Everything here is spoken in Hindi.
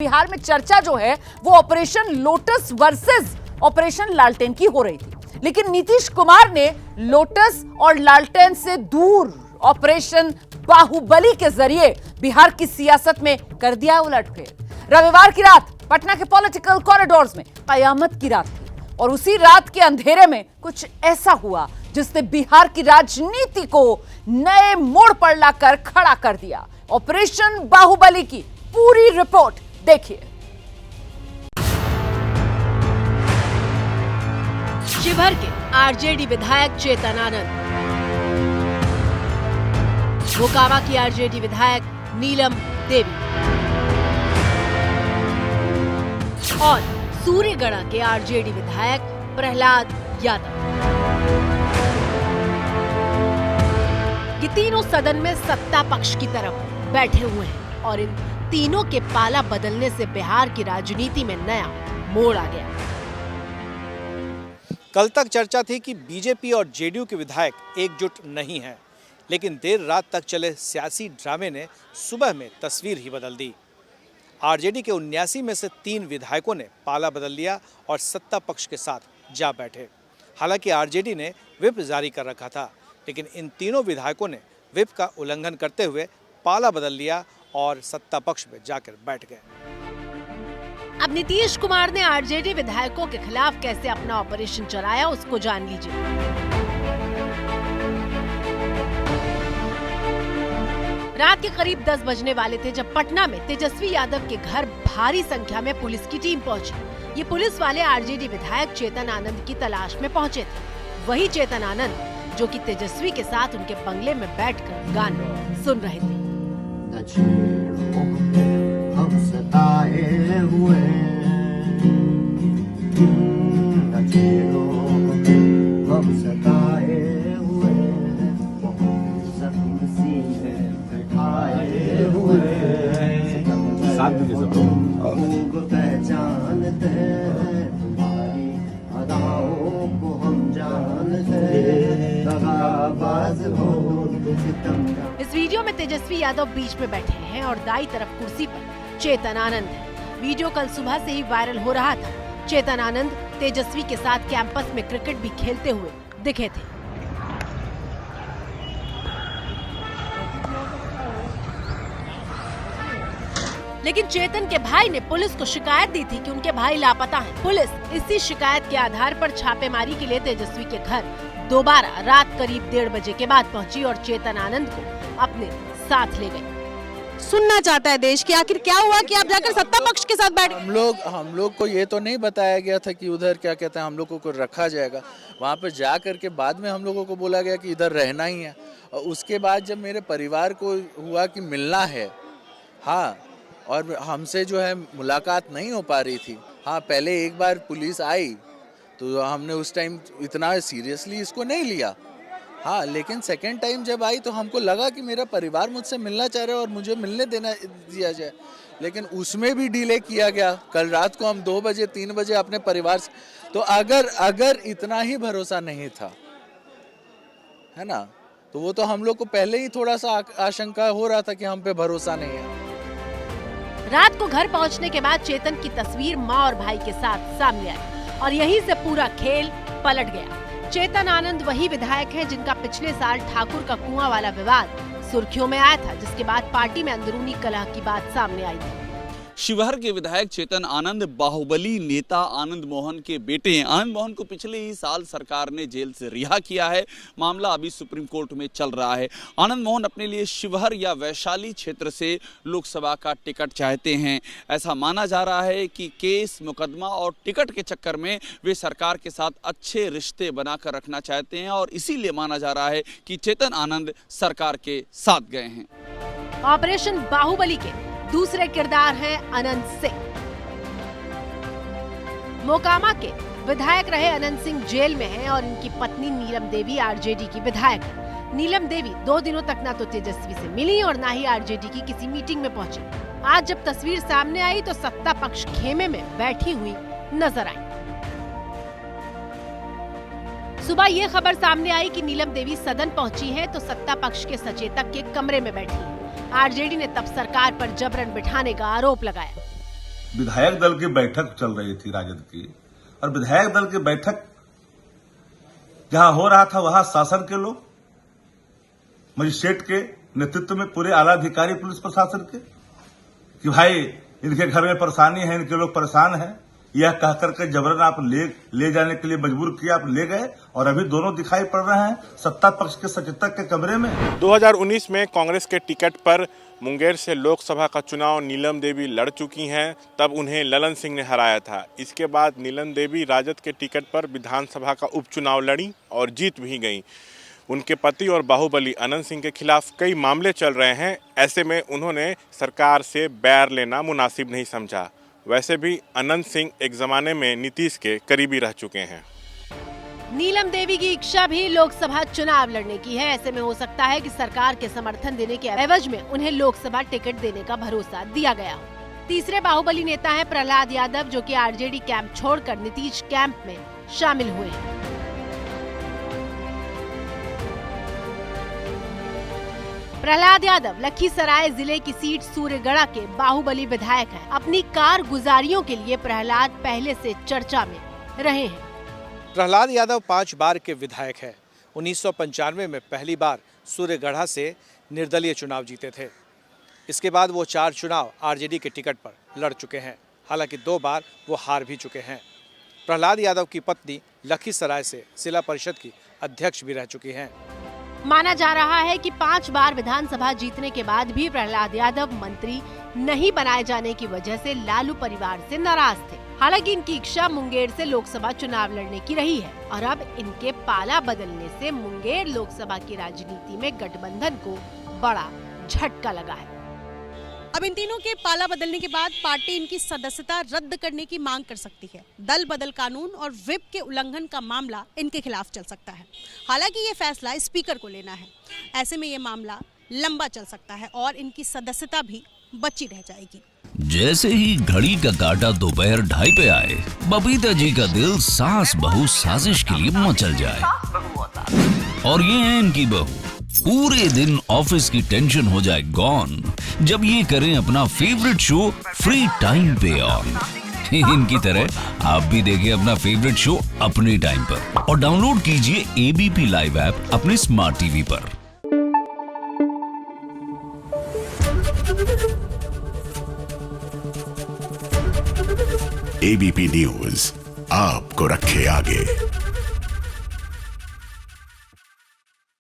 बिहार में चर्चा जो है वो ऑपरेशन लोटस वर्सेस ऑपरेशन लालटेन की हो रही थी, लेकिन नीतीश कुमार ने लोटस और लालटेन से दूर ऑपरेशन बाहुबली के जरिए बिहार की सियासत में कर दिया उलटफेर। रविवार की रात पटना के पॉलिटिकल कॉरिडोर्स में कयामत की रात थी और उसी रात के अंधेरे में कुछ ऐसा हुआ जिसने बिहार की राजनीति को नए मोड़ पर लाकर खड़ा कर दिया। ऑपरेशन बाहुबली की पूरी रिपोर्ट देखिए। शिवहर के आरजेडी विधायक चेतन आनंद, मोकामा की आरजेडी विधायक नीलम देवी और सूर्यगढ़ा के आरजेडी विधायक प्रहलाद यादव, ये तीनों सदन में सत्ता पक्ष की तरफ बैठे हुए हैं और इन तीनों के पाला बदलने से बिहार की राजनीति में नया मोड़ आ गया। कल तक चर्चा थी कि बीजेपी और जेडीयू के विधायक एकजुट नहीं हैं, लेकिन देर रात तक चले सियासी ड्रामे ने सुबह में तस्वीर ही बदल दी। आरजेडी के 79 में से 3 विधायकों ने पाला बदल लिया और सत्ता पक्ष के साथ जा बैठे। हालांकि आरजेडी ने व्हिप जारी कर रखा था, लेकिन इन तीनों विधायकों ने व्हिप का उल्लंघन करते हुए पाला बदल लिया और सत्ता पक्ष में जाकर बैठ गए। अब नीतीश कुमार ने आरजेडी विधायकों के खिलाफ कैसे अपना ऑपरेशन चलाया, उसको जान लीजिए। रात के करीब 10 बजने वाले थे जब पटना में तेजस्वी यादव के घर भारी संख्या में पुलिस की टीम पहुंची। ये पुलिस वाले आरजेडी विधायक चेतन आनंद की तलाश में पहुंचे थे। वही चेतन आनंद जो कि तेजस्वी के साथ उनके बंगले में बैठकर गाने सुन रहे थे। हम सताए हुए हम सताए हुए बैठाए हुए तुमको पहचानते तुम्हारी अदाओं को हम जानते दगाबाज हो सितमगार। इस वीडियो में तेजस्वी यादव बीच में बैठे हैं और दाईं तरफ कुर्सी पर चेतन आनंद है। वीडियो कल सुबह से ही वायरल हो रहा था। चेतन आनंद तेजस्वी के साथ कैंपस में क्रिकेट भी खेलते हुए दिखे थे। लेकिन चेतन के भाई ने पुलिस को शिकायत दी थी कि उनके भाई लापता हैं। पुलिस इसी शिकायत के आधार पर छापेमारी के लिए तेजस्वी के घर दोबारा रात करीब 1:30 बजे के बाद पहुंची और चेतन आनंद को अपने साथ ले गई। सुनना चाहता है देश कि आखिर क्या हुआ कि आप जाकर सत्ता पक्ष के साथ बैठ। हम लोग को ये तो नहीं बताया गया था कि उधर क्या कहते हैं हम लोगों को रखा जाएगा। वहाँ पर जा करके बाद में हम लोगों को बोला गया कि इधर रहना ही है। और उसके बाद जब मेरे परिवार को हुआ कि मिलना है, हाँ, और हमसे जो है मुलाकात नहीं हो पा रही थी। हाँ, पहले एक बार पुलिस आई तो हमने उस टाइम इतना सीरियसली इसको नहीं लिया। हाँ, लेकिन सेकेंड टाइम जब आई तो हमको लगा कि मेरा परिवार मुझसे मिलना चाह रहा है और मुझे मिलने दिया जाए, लेकिन उसमें भी डिले किया गया। कल रात को हम 2 बजे 3 बजे अपने परिवार से, तो अगर इतना ही भरोसा नहीं था, है ना, तो वो तो हम लोग को पहले ही थोड़ा सा आशंका हो रहा था कि हम पे भरोसा नहीं है। रात को घर पहुंचने के बाद चेतन की तस्वीर मां और भाई के साथ सामने आई और यहीं से पूरा खेल पलट गया। चेतन आनंद वही विधायक हैं जिनका पिछले साल ठाकुर का कुआं वाला विवाद सुर्खियों में आया था, जिसके बाद पार्टी में अंदरूनी कलह की बात सामने आई थी। शिवहर के विधायक चेतन आनंद बाहुबली नेता आनंद मोहन के बेटे हैं। आनंद मोहन को पिछले ही साल सरकार ने जेल से रिहा किया है। मामला अभी सुप्रीम कोर्ट में चल रहा है। आनंद मोहन अपने लिए शिवहर या वैशाली क्षेत्र से लोकसभा का टिकट चाहते हैं। ऐसा माना जा रहा है कि केस, मुकदमा और टिकट के चक्कर में वे सरकार के साथ अच्छे रिश्ते बनाकर रखना चाहते हैं और इसीलिए माना जा रहा है कि चेतन आनंद सरकार के साथ गए हैं। ऑपरेशन बाहुबली के दूसरे किरदार हैं अनंत सिंह। मोकामा के विधायक रहे अनंत सिंह जेल में हैं और इनकी पत्नी नीलम देवी आरजेडी की विधायक है। नीलम देवी 2 दिनों तक ना तो तेजस्वी से मिली और ना ही आरजेडी की किसी मीटिंग में पहुंची। आज जब तस्वीर सामने आई तो सत्ता पक्ष खेमे में बैठी हुई नजर आई। सुबह ये खबर सामने आई कि नीलम देवी सदन पहुंची हैं तो सत्ता पक्ष के सचेतक के कमरे में बैठी हैं। आरजेडी ने तब सरकार पर जबरन बिठाने का आरोप लगाया। विधायक दल की बैठक चल रही थी राजद की, और विधायक दल की बैठक जहां हो रहा था वहां शासन के लोग, मजिस्ट्रेट के नेतृत्व में पूरे आला अधिकारी पुलिस प्रशासन के, कि भाई इनके घर में परेशानी है, इनके लोग परेशान हैं, यह कह करके जबरन आप ले जाने के लिए मजबूर किया, आप ले गए, और अभी दोनों दिखाई पड़ रहे हैं सत्ता पक्ष के सचेतक के कमरे में। 2019 में कांग्रेस के टिकट पर मुंगेर से लोकसभा का चुनाव नीलम देवी लड़ चुकी हैं, तब उन्हें ललन सिंह ने हराया था। इसके बाद नीलम देवी राजद के टिकट पर विधानसभा का उपचुनाव लड़ी और जीत भी गईं। उनके पति और बाहुबली अनंत सिंह के खिलाफ कई मामले चल रहे हैं। ऐसे में उन्होंने सरकार से बैर लेना मुनासिब नहीं समझा। वैसे भी अनंत सिंह एक जमाने में नीतीश के करीबी रह चुके हैं। नीलम देवी की इच्छा भी लोकसभा चुनाव लड़ने की है। ऐसे में हो सकता है कि सरकार के समर्थन देने के एवज में उन्हें लोकसभा टिकट देने का भरोसा दिया गया हो। तीसरे बाहुबली नेता है प्रहलाद यादव, जो कि आरजेडी कैंप छोड़कर नीतीश कैंप में शामिल हुए हैं। प्रहलाद यादव लखीसराय जिले की सीट सूर्यगढ़ा के बाहुबली विधायक हैं। अपनी कारगुजारियों के लिए प्रहलाद पहले से चर्चा में रहे हैं। प्रहलाद यादव 5 बार के विधायक हैं। 1995 में पहली बार सूर्यगढ़ा से निर्दलीय चुनाव जीते थे। इसके बाद वो 4 चुनाव आरजेडी के टिकट पर लड़ चुके हैं। हालांकि 2 बार वो हार भी चुके हैं। प्रहलाद यादव की पत्नी लखीसराय से जिला परिषद की अध्यक्ष भी रह चुकी हैं। माना जा रहा है कि 5 बार विधानसभा जीतने के बाद भी प्रहलाद यादव मंत्री नहीं बनाए जाने की वजह से लालू परिवार से नाराज थे। हालांकि इनकी इच्छा मुंगेर से लोकसभा चुनाव लड़ने की रही है और अब इनके पाला बदलने से मुंगेर लोकसभा की राजनीति में गठबंधन को बड़ा झटका लगा है। अब इन तीनों के पाला बदलने के बाद पार्टी इनकी सदस्यता रद्द करने की मांग कर सकती है। दल बदल कानून और व्हिप के उल्लंघन का मामला इनके खिलाफ चल सकता है। हालांकि ये फैसला स्पीकर को लेना है। ऐसे में ये मामला लंबा चल सकता है और इनकी सदस्यता भी बची रह जाएगी। जैसे ही घड़ी का काटा दोपहर 2:30 पे आए, बबीता जी का दिल सास बहू साजिश के लिए मचल जाए। और ये है इनकी बहू, पूरे दिन ऑफिस की टेंशन हो जाए गॉन जब ये करें अपना फेवरेट शो फ्री टाइम पे ऑन। इनकी तरह आप भी देखिए अपना फेवरेट शो अपने टाइम पर और डाउनलोड कीजिए एबीपी लाइव ऐप अपने स्मार्ट टीवी पर। एबीपी न्यूज आपको रखे आगे।